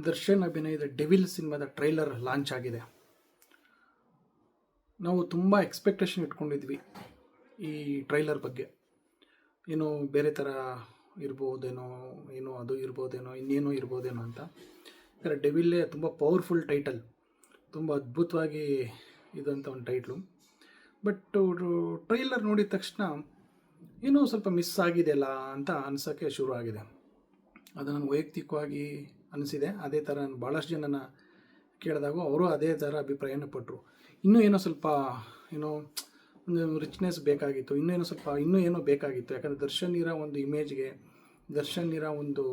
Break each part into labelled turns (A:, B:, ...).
A: ದರ್ಶನ್ ಅಭಿನಯದ ಡೆವಿಲ್ ಸಿನಿಮಾದ trailer launch ಆಗಿದೆ. ನಾವು ತುಂಬ ಎಕ್ಸ್ಪೆಕ್ಟೇಷನ್ ಇಟ್ಕೊಂಡಿದ್ವಿ ಈ ಟ್ರೈಲರ್ ಬಗ್ಗೆ. ಏನು ಬೇರೆ ಥರ ಇರ್ಬೋದೇನೋ, ಏನೋ ಅದು ಇರ್ಬೋದೇನೋ, ಇನ್ನೇನೋ ಇರ್ಬೋದೇನೋ ಅಂತ. ಯಾಕಂದರೆ ಡೆವಿಲ್ಲೇ ತುಂಬ ಪವರ್ಫುಲ್ ಟೈಟಲ್, ತುಂಬ ಅದ್ಭುತವಾಗಿ ಇದಂಥ ಒಂದು ಟೈಟ್ಲು. ಬಟ್ ಟ್ರೈಲರ್ ನೋಡಿದ ತಕ್ಷಣ ಏನೋ ಸ್ವಲ್ಪ ಮಿಸ್ ಆಗಿದೆಯಲ್ಲ ಅಂತ ಅನ್ಸೋಕ್ಕೆ ಶುರು ಆಗಿದೆ. ಅದು ನನಗೆ ವೈಯಕ್ತಿಕವಾಗಿ ಅನಿಸಿದೆ. ಅದೇ ಥರ ನಾನು ಭಾಳಷ್ಟು ಜನನ ಕೇಳಿದಾಗ ಅವರು ಅದೇ ಥರ ಅಭಿಪ್ರಾಯನ ಪಟ್ಟರು. ಇನ್ನೂ ಏನೋ ಸ್ವಲ್ಪ ಏನೋ ಒಂದು ರಿಚ್ನೆಸ್ ಬೇಕಾಗಿತ್ತು, ಇನ್ನೂ ಏನೋ ಬೇಕಾಗಿತ್ತು. ಯಾಕಂದರೆ ದರ್ಶನ್ ಇರೋ ಒಂದು ಇಮೇಜ್ಗೆ, ದರ್ಶನ್ ಇರೋ ಒಂದು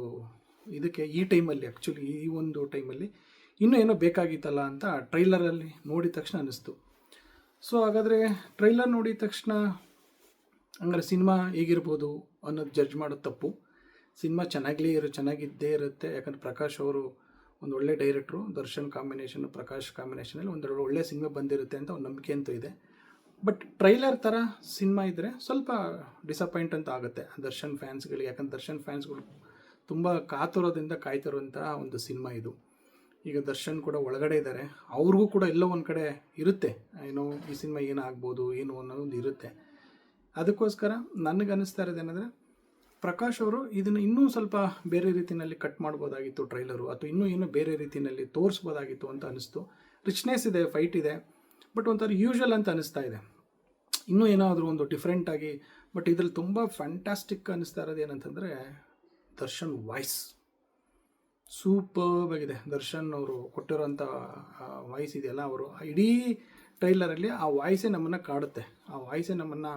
A: ಇದಕ್ಕೆ ಈ ಟೈಮಲ್ಲಿ, ಆ್ಯಕ್ಚುಲಿ ಈ ಒಂದು ಟೈಮಲ್ಲಿ ಇನ್ನೂ ಏನೋ ಬೇಕಾಗಿತ್ತಲ್ಲ ಅಂತ ಟ್ರೈಲರಲ್ಲಿ ನೋಡಿದ ತಕ್ಷಣ ಅನ್ನಿಸ್ತು. ಸೊ ಹಾಗಾದರೆ ಟ್ರೈಲರ್ ನೋಡಿದ ತಕ್ಷಣ ಹಂಗಾರೆ ಸಿನಿಮಾ ಹೇಗಿರ್ಬೋದು ಅನ್ನೋದು ಜಡ್ಜ್ ಮಾಡೋದು ತಪ್ಪು. ಸಿನಿಮಾ ಚೆನ್ನಾಗಿದ್ದೇ ಇರುತ್ತೆ. ಯಾಕಂದರೆ ಪ್ರಕಾಶ್ ಅವರು ಒಂದು ಒಳ್ಳೆ ಡೈರೆಕ್ಟ್ರು. ದರ್ಶನ್ ಕಾಂಬಿನೇಷನು, ಪ್ರಕಾಶ್ ಕಾಂಬಿನೇಷನಲ್ಲಿ ಒಂದು ಒಳ್ಳೆ ಸಿನಿಮಾ ಬಂದಿರುತ್ತೆ ಅಂತ ಒಂದು ನಂಬಿಕೆ ಅಂತೂ ಇದೆ. ಬಟ್ ಟ್ರೈಲರ್ ಥರ ಸಿನಿಮಾ ಇದ್ದರೆ ಸ್ವಲ್ಪ ಡಿಸಪಾಯಿಂಟ್ ಅಂತ ಆಗುತ್ತೆ ದರ್ಶನ್ ಫ್ಯಾನ್ಸ್ಗಳಿಗೆ. ಯಾಕಂದ್ರೆ ದರ್ಶನ್ ಫ್ಯಾನ್ಸ್ಗಳು ತುಂಬ ಕಾತುರದಿಂದ ಕಾಯ್ತಿರುವಂಥ ಒಂದು ಸಿನಿಮಾ ಇದು. ಈಗ ದರ್ಶನ್ ಕೂಡ ಒಳಗಡೆ ಇದ್ದಾರೆ, ಅವ್ರಿಗೂ ಕೂಡ ಎಲ್ಲೋ ಒಂದು ಕಡೆ ಇರುತ್ತೆ, ಏನೋ ಈ ಸಿನಿಮಾ ಏನಾಗ್ಬೋದು ಏನು ಅನ್ನೋದೊಂದು ಇರುತ್ತೆ. ಅದಕ್ಕೋಸ್ಕರ ನನಗೆ ಅನ್ನಿಸ್ತಾ ಇರೋದೇನೆಂದರೆ, ಪ್ರಕಾಶ್ ಅವರು ಇದನ್ನು ಇನ್ನೂ ಸ್ವಲ್ಪ ಬೇರೆ ರೀತಿಯಲ್ಲಿ ಕಟ್ ಮಾಡ್ಬೋದಾಗಿತ್ತು ಟ್ರೈಲರು, ಅಥವಾ ಇನ್ನೂ ಬೇರೆ ರೀತಿಯಲ್ಲಿ ತೋರಿಸ್ಬೋದಾಗಿತ್ತು ಅಂತ ಅನ್ನಿಸ್ತು. ರಿಚ್ನೆಸ್ ಇದೆ, ಫೈಟ್ ಇದೆ, ಬಟ್ ಒಂಥರ ಯೂಶ್ವಲ್ ಅಂತ ಅನ್ನಿಸ್ತಾ ಇದೆ. ಇನ್ನೂ ಏನಾದರೂ ಒಂದು ಡಿಫ್ರೆಂಟಾಗಿ. ಬಟ್ ಇದರಲ್ಲಿ ತುಂಬ ಫ್ಯಾಂಟಾಸ್ಟಿಕ್ ಅನ್ನಿಸ್ತಾ ಇರೋದು ಏನಂತಂದರೆ, ದರ್ಶನ್ ವಾಯ್ಸ್ ಸೂಪರ್ಬ್ ಆಗಿದೆ. ದರ್ಶನ್ ಅವರು ಕೊಟ್ಟಿರೋಂಥ ವಾಯ್ಸ್ ಇದೆಯಲ್ಲ, ಅವರು ಇಡೀ ಟ್ರೈಲರಲ್ಲಿ ಆ ವಾಯ್ಸೇ ನಮ್ಮನ್ನು ಕಾಡುತ್ತೆ. ಆ ವಾಯ್ಸೇ ನಮ್ಮನ್ನು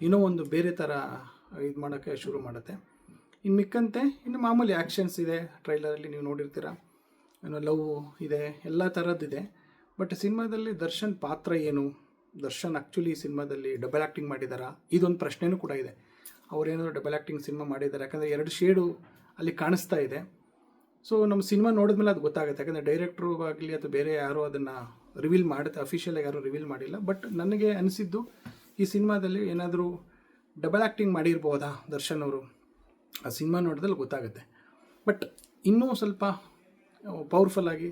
A: ಇನ್ನೂ ಒಂದು ಬೇರೆ ಥರ ಇದು ಮಾಡೋಕ್ಕೆ ಶುರು ಮಾಡುತ್ತೆ. ಇನ್ನು ಮಿಕ್ಕಂತೆ ಇನ್ನು ಮಾಮೂಲಿ ಆ್ಯಕ್ಷನ್ಸ್ ಇದೆ ಟ್ರೈಲರಲ್ಲಿ, ನೀವು ನೋಡಿರ್ತೀರ. ಏನೋ ಲವ್ ಇದೆ, ಎಲ್ಲ ಥರದ್ದಿದೆ. ಬಟ್ ಸಿನಿಮಾದಲ್ಲಿ ದರ್ಶನ್ ಪಾತ್ರ ಏನು, ದರ್ಶನ್ ಆ್ಯಕ್ಚುಲಿ ಸಿನಿಮಾದಲ್ಲಿ ಡಬಲ್ ಆ್ಯಕ್ಟಿಂಗ್ ಮಾಡಿದ್ದಾರಾ, ಇದೊಂದು ಪ್ರಶ್ನೆಯೂ ಕೂಡ ಇದೆ. ಅವರೇನಾದರೂ ಡಬಲ್ ಆ್ಯಕ್ಟಿಂಗ್ ಸಿನಿಮಾ ಮಾಡಿದ್ದಾರೆ, ಯಾಕಂದರೆ 2 ಶೇಡು ಅಲ್ಲಿ ಕಾಣಿಸ್ತಾ ಇದೆ. ಸೊ ನಮ್ಮ ಸಿನಿಮಾ ನೋಡಿದ್ಮೇಲೆ ಅದು ಗೊತ್ತಾಗುತ್ತೆ. ಯಾಕಂದರೆ ಡೈರೆಕ್ಟ್ರು ಆಗಲಿ ಅಥವಾ ಬೇರೆ ಯಾರೂ ಅದನ್ನು ರಿವೀಲ್ ಮಾಡುತ್ತೆ, ಅಫಿಷಿಯಲಾಗಿ ಯಾರೂ ರಿವೀಲ್ ಮಾಡಿಲ್ಲ. ಬಟ್ ನನಗೆ ಅನಿಸಿದ್ದು, ಈ ಸಿನಿಮಾದಲ್ಲಿ ಏನಾದರೂ ಡಬಲ್ ಆ್ಯಕ್ಟಿಂಗ್ ಮಾಡಿರ್ಬೋದಾ ದರ್ಶನ್ ಅವರು, ಆ ಸಿನಿಮಾ ನೋಡಿದಲ್ಲಿ ಗೊತ್ತಾಗುತ್ತೆ. ಬಟ್ ಇನ್ನೂ ಸ್ವಲ್ಪ ಪವರ್ಫುಲ್ಲಾಗಿ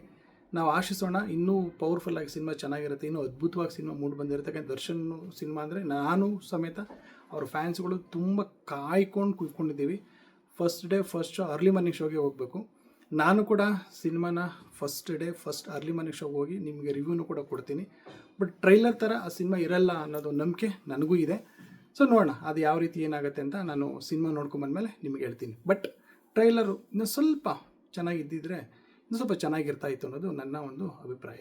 A: ನಾವು ಆಶಿಸೋಣ. ಇನ್ನೂ ಪವರ್ಫುಲ್ಲಾಗಿ ಸಿನಿಮಾ ಚೆನ್ನಾಗಿರುತ್ತೆ, ಇನ್ನೂ ಅದ್ಭುತವಾಗಿ ಸಿನಿಮಾ ಮೂಡಿ ಬಂದಿರುತ್ತೆ. ಯಾಕಂದರೆ ದರ್ಶನ್ ಸಿನಿಮಾ ಅಂದರೆ ನಾನು ಸಮೇತ ಅವ್ರ ಫ್ಯಾನ್ಸ್ಗಳು ತುಂಬ ಕಾಯ್ಕೊಂಡು ಕೂತ್ಕೊಂಡಿದ್ದೀವಿ. ಫಸ್ಟ್ ಶೋ ಅರ್ಲಿ ಮಾರ್ನಿಂಗ್ ಶೋಗೆ ಹೋಗಬೇಕು. ನಾನು ಕೂಡ ಸಿನಿಮಾನ ಫಸ್ಟ್ ಅರ್ಲಿ ಮಾರ್ನಿಂಗ್ ಶೋಗೆ ಹೋಗಿ ನಿಮಗೆ ರಿವ್ಯೂನು ಕೂಡ ಕೊಡ್ತೀನಿ. ಬಟ್ ಟ್ರೈಲರ್ ಥರ ಆ ಸಿನಿಮಾ ಇರಲ್ಲ ಅನ್ನೋದು ನಂಬಿಕೆ ನನಗೂ ಇದೆ. ಸೊ ನೋಡೋಣ ಅದು ಯಾವ ರೀತಿ ಏನಾಗುತ್ತೆ ಅಂತ ನಾನು ಸಿನಿಮಾ ನೋಡ್ಕೊಂಬಂದಮೇಲೆ ನಿಮಗೆ ಹೇಳ್ತೀನಿ. ಬಟ್ ಟ್ರೈಲರು ಇನ್ನೂ ಸ್ವಲ್ಪ ಚೆನ್ನಾಗಿದ್ದಿದ್ರೆ ಇನ್ನೂ ಸ್ವಲ್ಪ ಚೆನ್ನಾಗಿರ್ತಾಯಿತ್ತು ಅನ್ನೋದು ನನ್ನ ಒಂದು ಅಭಿಪ್ರಾಯ.